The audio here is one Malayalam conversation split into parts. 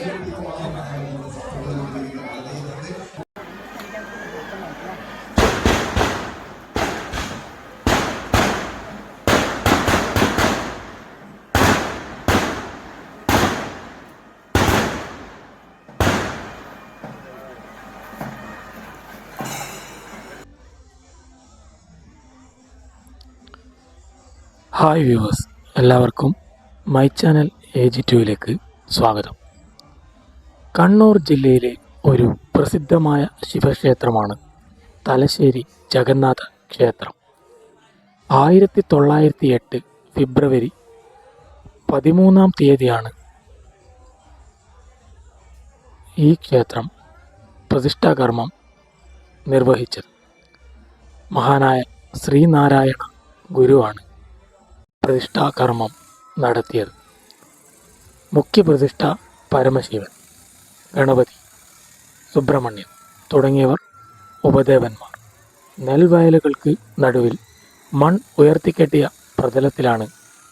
ഹായ് വ്യൂവേഴ്സ്, എല്ലാവർക്കും മൈ ചാനൽ AG2 സ്വാഗതം. കണ്ണൂർ ജില്ലയിലെ ഒരു പ്രസിദ്ധമായ ശിവക്ഷേത്രമാണ് തലശ്ശേരി ജഗന്നാഥ ക്ഷേത്രം. 1908 ഫെബ്രുവരി 13 ഈ ക്ഷേത്രം പ്രതിഷ്ഠാകർമ്മം നിർവഹിച്ചത്. മഹാനായ ശ്രീനാരായണ ഗുരുവാണ് പ്രതിഷ്ഠാകർമ്മം നടത്തിയത്. മുഖ്യപ്രതിഷ്ഠ പരമശിവൻ, ഗണപതി, സുബ്രഹ്മണ്യൻ തുടങ്ങിയവർ ഉപദേവന്മാർ. നെൽവയലുകൾക്ക് നടുവിൽ മൺ ഉയർത്തിക്കെട്ടിയ പ്രതലത്തിലാണ്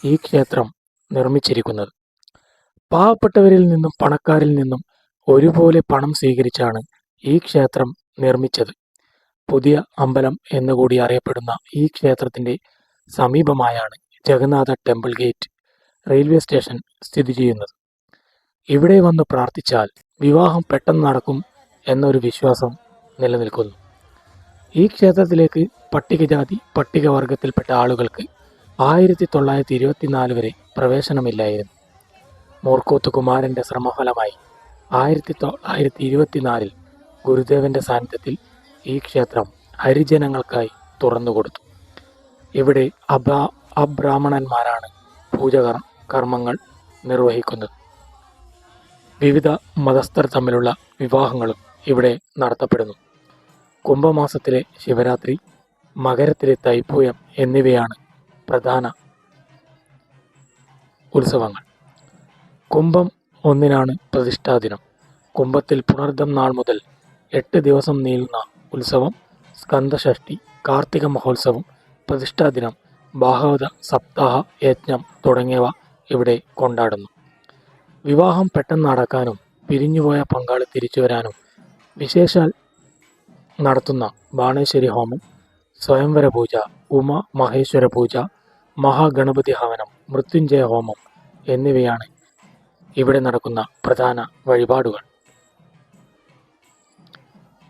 ഈ ക്ഷേത്രം നിർമ്മിച്ചിരിക്കുന്നത്. പാവപ്പെട്ടവരിൽ നിന്നും പണക്കാരിൽ നിന്നും ഒരുപോലെ പണം സ്വീകരിച്ചാണ് ഈ ക്ഷേത്രം നിർമ്മിച്ചത്. പുതിയ അമ്പലം എന്നുകൂടി അറിയപ്പെടുന്ന ഈ ക്ഷേത്രത്തിൻ്റെ സമീപമായാണ് Jagannath temple gate railway station സ്ഥിതി ചെയ്യുന്നത്. ഇവിടെ വന്ന് പ്രാർത്ഥിച്ചാൽ വിവാഹം പെട്ടെന്ന് നടക്കും എന്നൊരു വിശ്വാസം നിലനിൽക്കുന്നു. ഈ ക്ഷേത്രത്തിലേക്ക് പട്ടികജാതി പട്ടികവർഗത്തിൽപ്പെട്ട ആളുകൾക്ക് 1924 വരെ പ്രവേശനമില്ലായിരുന്നു. മൂർക്കോത്ത് കുമാരൻ്റെ ശ്രമഫലമായി 1924 ഗുരുദേവൻ്റെ സാന്നിധ്യത്തിൽ ഈ ക്ഷേത്രം ഹരിജനങ്ങൾക്കായി തുറന്നുകൊടുത്തു. ഇവിടെ അബ്രാഹ്മണന്മാരാണ് കർമ്മങ്ങൾ നിർവഹിക്കുന്നത്. വിവിധ മതസ്ഥർ തമ്മിലുള്ള വിവാഹങ്ങളും ഇവിടെ നടത്തപ്പെടുന്നു. കുംഭമാസത്തിലെ ശിവരാത്രി, മകരത്തിലെ തൈപ്പൂയം എന്നിവയാണ് പ്രധാന ഉത്സവങ്ങൾ. കുംഭം 1 പ്രതിഷ്ഠാദിനം. കുംഭത്തിൽ പുണർദം നാൾ മുതൽ 8 ദിവസം നീളുന്ന ഉത്സവം സ്കന്ദഷഷ്ഠി, കാർത്തിക മഹോത്സവം, പ്രതിഷ്ഠാദിനം, ഭാഗവത സപ്താഹ യജ്ഞം തുടങ്ങിയവ ഇവിടെ കൊണ്ടാടുന്നു. വിവാഹം പെട്ടെന്ന് നടക്കാനും പിരിഞ്ഞുപോയ പങ്കാളി തിരിച്ചു വരാനും വിശേഷാൽ നടത്തുന്ന ബാണേശ്വരി ഹോമം, സ്വയംവര പൂജ, മഹേശ്വര പൂജ, മഹാഗണപതി ഹവനം, മൃത്യുഞ്ജയ ഹോമം എന്നിവയാണ് ഇവിടെ നടക്കുന്ന പ്രധാന വഴിപാടുകൾ.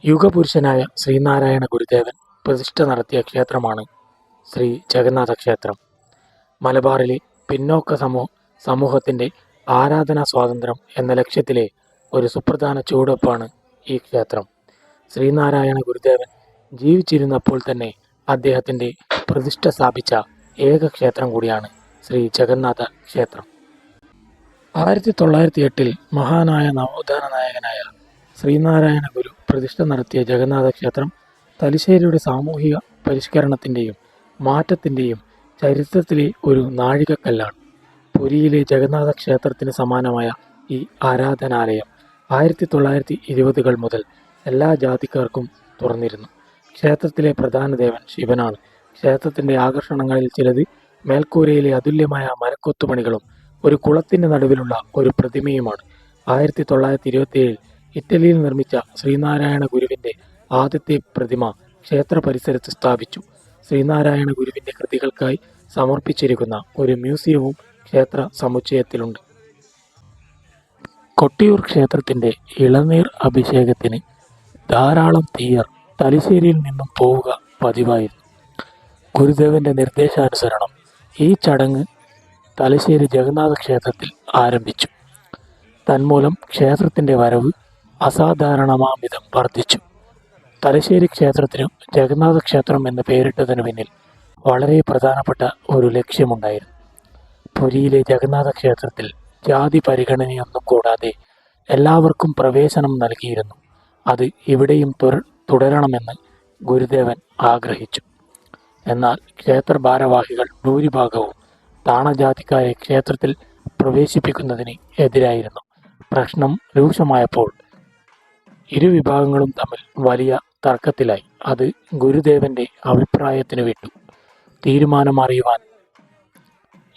യുഗപുരുഷനായ ശ്രീനാരായണ ഗുരുദേവൻ പ്രതിഷ്ഠ നടത്തിയ ക്ഷേത്രമാണ് ശ്രീ ജഗന്നാഥ ക്ഷേത്രം. മലബാറിലെ പിന്നോക്ക സമൂഹത്തിൻ്റെ ആരാധനാ സ്വാതന്ത്ര്യം എന്ന ലക്ഷ്യത്തിലെ ഒരു സുപ്രധാന ചുവടുവെപ്പാണ് ഈ ക്ഷേത്രം. ശ്രീനാരായണ ഗുരുദേവൻ ജീവിച്ചിരുന്നപ്പോൾ തന്നെ അദ്ദേഹത്തിൻ്റെ പ്രതിഷ്ഠ സ്ഥാപിച്ച ഏക ക്ഷേത്രം കൂടിയാണ് ശ്രീ ജഗന്നാഥ ക്ഷേത്രം. 1908 മഹാനായ നവോത്ഥാന നായകനായ ശ്രീനാരായണ ഗുരു പ്രതിഷ്ഠ നടത്തിയ ജഗന്നാഥ ക്ഷേത്രം തലശ്ശേരിയുടെ സാമൂഹിക പരിഷ്കരണത്തിൻ്റെയും മാറ്റത്തിൻ്റെയും ചരിത്രത്തിലെ ഒരു നാഴികക്കല്ലാണ്. പുരിയിലെ ജഗന്നാഥ ക്ഷേത്രത്തിന് സമാനമായ ഈ ആരാധനാലയം 1920 മുതൽ എല്ലാ ജാതിക്കാർക്കും തുറന്നിരുന്നു. ക്ഷേത്രത്തിലെ പ്രധാന ദേവൻ ശിവനാണ്. ക്ഷേത്രത്തിൻ്റെ ആകർഷണങ്ങളിൽ ചിലത് മേൽക്കൂരയിലെ അതുല്യമായ മരക്കൊത്തുപണികളും ഒരു കുളത്തിൻ്റെ നടുവിലുള്ള ഒരു പ്രതിമയുമാണ്. 1927 ഇറ്റലിയിൽ നിർമ്മിച്ച ശ്രീനാരായണ ഗുരുവിൻ്റെ ആദ്യത്തെ പ്രതിമ ക്ഷേത്ര പരിസരത്ത് സ്ഥാപിച്ചു. ശ്രീനാരായണ ഗുരുവിൻ്റെ കൃതികൾക്കായി സമർപ്പിച്ചിരിക്കുന്ന ഒരു മ്യൂസിയവും ക്ഷേത്ര സമുച്ചയത്തിലുണ്ട്. കൊട്ടിയൂർ ക്ഷേത്രത്തിൻ്റെ ഇളനീർ അഭിഷേകത്തിന് ധാരാളം തീയർ തലശ്ശേരിയിൽ നിന്നും പോവുക പതിവായിരുന്നു. ഗുരുദേവൻ്റെ നിർദ്ദേശാനുസരണം ഈ ചടങ്ങ് തലശ്ശേരി ജഗന്നാഥ ക്ഷേത്രത്തിൽ ആരംഭിച്ചു. തന്മൂലം ക്ഷേത്രത്തിൻ്റെ വരവ് അസാധാരണമാംവിധം വർദ്ധിച്ചു. തലശ്ശേരി ക്ഷേത്രത്തിനു ജഗന്നാഥ ക്ഷേത്രം എന്ന് പേരിട്ടതിനു പിന്നിൽ വളരെ പ്രധാനപ്പെട്ട ഒരു ലക്ഷ്യമുണ്ടായിരുന്നു. പുരിയിലെ ജഗന്നാഥ ക്ഷേത്രത്തിൽ ജാതി പരിഗണനയൊന്നും കൂടാതെ എല്ലാവർക്കും പ്രവേശനം നൽകിയിരുന്നു. അത് ഇവിടെയും തുടരണമെന്ന് ഗുരുദേവൻ ആഗ്രഹിച്ചു. എന്നാൽ ക്ഷേത്ര ഭാരവാഹികൾ ഭൂരിഭാഗവും താണജാതിക്കാരെ ക്ഷേത്രത്തിൽ പ്രവേശിപ്പിക്കുന്നതിന് എതിരായിരുന്നു. പ്രശ്നം രൂക്ഷമായപ്പോൾ ഇരുവിഭാഗങ്ങളും തമ്മിൽ വലിയ തർക്കത്തിലായി. അത് ഗുരുദേവന്റെ അഭിപ്രായത്തിന് വിട്ടു. തീരുമാനം അറിയുവാൻ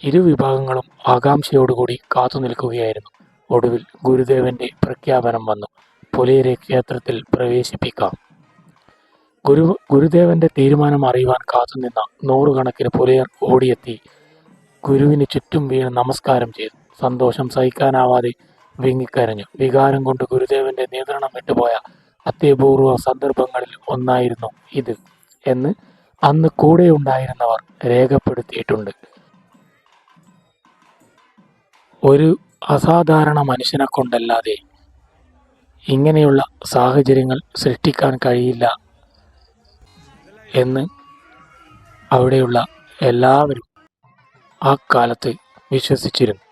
ഇരുവിഭാഗങ്ങളും ആകാംക്ഷയോടുകൂടി കാത്തു നിൽക്കുകയായിരുന്നു. ഒടുവിൽ ഗുരുദേവന്റെ പ്രഖ്യാപനം വന്നു. പുലയരെ ക്ഷേത്രത്തിൽ പ്രവേശിപ്പിക്കാം. ഗുരുദേവന്റെ തീരുമാനം അറിയുവാൻ കാത്തുനിന്ന നൂറുകണക്കിന് പുലയർ ഓടിയെത്തി ഗുരുവിന് ചുറ്റും വീണ് നമസ്കാരം ചെയ്തു. സന്തോഷം സഹിക്കാനാവാതെ വിങ്ങിക്കരഞ്ഞു. വികാരം കൊണ്ട് ഗുരുദേവന്റെ നിയന്ത്രണം വിട്ടുപോയ അത്യപൂർവ സന്ദർഭങ്ങളിൽ ഒന്നായിരുന്നു ഇത് എന്ന് അന്ന് കൂടെയുണ്ടായിരുന്നവർ രേഖപ്പെടുത്തിയിട്ടുണ്ട്. ഒരു അസാധാരണ മനുഷ്യനെ കൊണ്ടല്ലാതെ ഇങ്ങനെയുള്ള സാഹചര്യങ്ങൾ സൃഷ്ടിക്കാൻ കഴിയില്ല എന്ന് അവിടെയുള്ള എല്ലാവരും ആ കാലത്ത് വിശ്വസിച്ചിരുന്നു.